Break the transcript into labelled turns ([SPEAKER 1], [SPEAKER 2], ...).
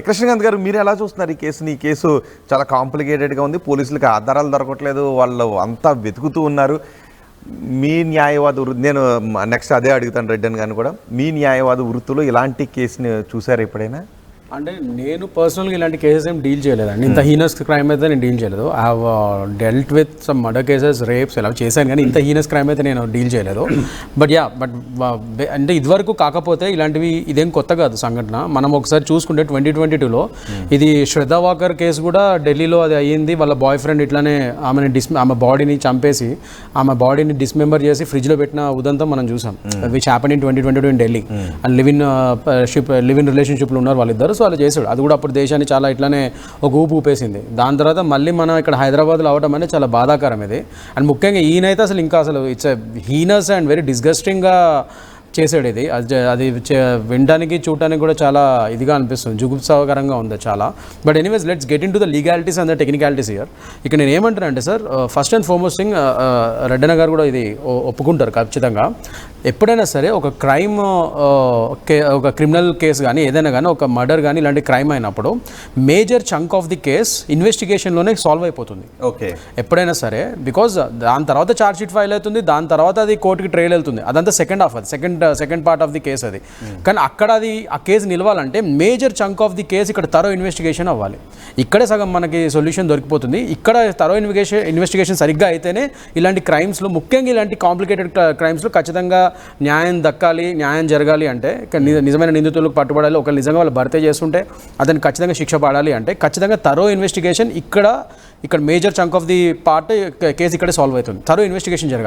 [SPEAKER 1] కృష్ణకాంత్ గారు, మీరు ఎలా చూస్తున్నారు ఈ కేసుని? ఈ కేసు చాలా కాంప్లికేటెడ్గా ఉంది, పోలీసులకు ఆధారాలు దొరకట్లేదు, వాళ్ళు అంతా వెతుకుతూ ఉన్నారు. మీ న్యాయవాద వృత్తి, నేను నెక్స్ట్ అదే అడుగుతాను రెడ్డన్ గారిని కూడా, మీ న్యాయవాద వృత్తిలో ఇలాంటి కేసుని చూసారు ఎప్పుడైనా?
[SPEAKER 2] అంటే నేను పర్సనల్గా ఇలాంటి కేసెస్ ఏం డీల్ చేయలేదండి. ఇంత హీనస్ క్రైమ్ అయితే నేను డీల్ చేయలేదు. I have dealt with some murder cases, rapes ఇలా చేశాను, కానీ ఇంత హీనస్ క్రైమ్ అయితే నేను డీల్ చేయలేదు. బట్ అంటే ఇదివరకు కాకపోతే ఇలాంటివి ఇదేం కొత్త కాదు సంఘటన. మనం ఒకసారి చూసుకుంటే 2022లో ఇది శ్రద్ధా వాకర్ కేసు కూడా ఢిల్లీలో అది అయ్యింది. వాళ్ళ బాయ్ ఫ్రెండ్ ఇట్లానే ఆమె బాడీని చంపేసి ఆమె బాడీని డిస్మెంబర్ చేసి ఫ్రిడ్జ్లో పెట్టిన ఉదంతం మనం చూసాం. Which happen in 2022 in Delhi. And live in రిలేషన్షిప్లో ఉన్నారు వాళ్ళిద్దరు. సో అలా చేశాడు. అది కూడా అప్పుడు దేశాన్ని చాలా ఇట్లానే ఒక ఊపేసింది. దాని తర్వాత మళ్ళీ మనం ఇక్కడ హైదరాబాద్లో అవడం అనేది చాలా బాధాకరం ఇది. అండ్ ముఖ్యంగా ఈయనైతే అసలు ఇంకా అసలు ఇట్స్ హీనస్ అండ్ వెరీ డిస్గస్టింగ్గా చేసాడు ఇది. అది వినడానికి చూడటానికి కూడా చాలా ఇదిగా అనిపిస్తుంది, జుగుప్సాకరంగా ఉంది చాలా. But anyways let's get into the legalities and the technicalities here. ఇక్కడ నేను ఏమంటానంటే sir, first and foremost thing, Reddanna గారు కూడా ఇది ఒప్పుకుంటారు ఖచ్చితంగా. ఎప్పుడైనా సరే ఒక క్రైమ్, ఒక క్రిమినల్ కేసు కానీ ఏదైనా కానీ, ఒక మర్డర్ కానీ ఇలాంటి క్రైమ్ అయినప్పుడు major chunk of the case ఇన్వెస్టిగేషన్లోనే సాల్వ్ అయిపోతుంది.
[SPEAKER 1] ఓకే,
[SPEAKER 2] ఎప్పుడైనా సరే. బికాజ్ దాని తర్వాత ఛార్జ్ షీట్ ఫైల్ అవుతుంది, దాని తర్వాత అది కోర్టుకి ట్రయల్ వెళ్తుంది. అదంతా సెకండ్ హాఫ్, అది second part of the case అది. కానీ అక్కడ అది ఆ కేసు నిలవాలంటే major chunk of the case ఇక్కడ తరో ఇన్వెస్టిగేషన్ అవ్వాలి. ఇక్కడే సగం మనకి సొల్యూషన్ దొరికిపోతుంది. ఇక్కడ తరో ఇన్వెస్టిగేషన్ సరిగ్గా అయితేనే ఇలాంటి క్రైమ్స్లో, ముఖ్యంగా ఇలాంటి కాంప్లికేటెడ్ క్రైమ్స్లో ఖచ్చితంగా న్యాయం దక్కాలి, న్యాయం జరగాలి అంటే, నిజమైన నిందితులకు పట్టుబడాలి. ఒకళ్ళు నిజంగా వాళ్ళు భర్తీ చేస్తుంటే అతనికి ఖచ్చితంగా శిక్ష పడాలి అంటే ఖచ్చితంగా తరో ఇన్వెస్టిగేషన్ ఇక్కడ major chunk of the part case ఇక్కడే సాల్వ్ అవుతుంది. తరో ఇన్వెస్టిగేషన్ జరగాలి.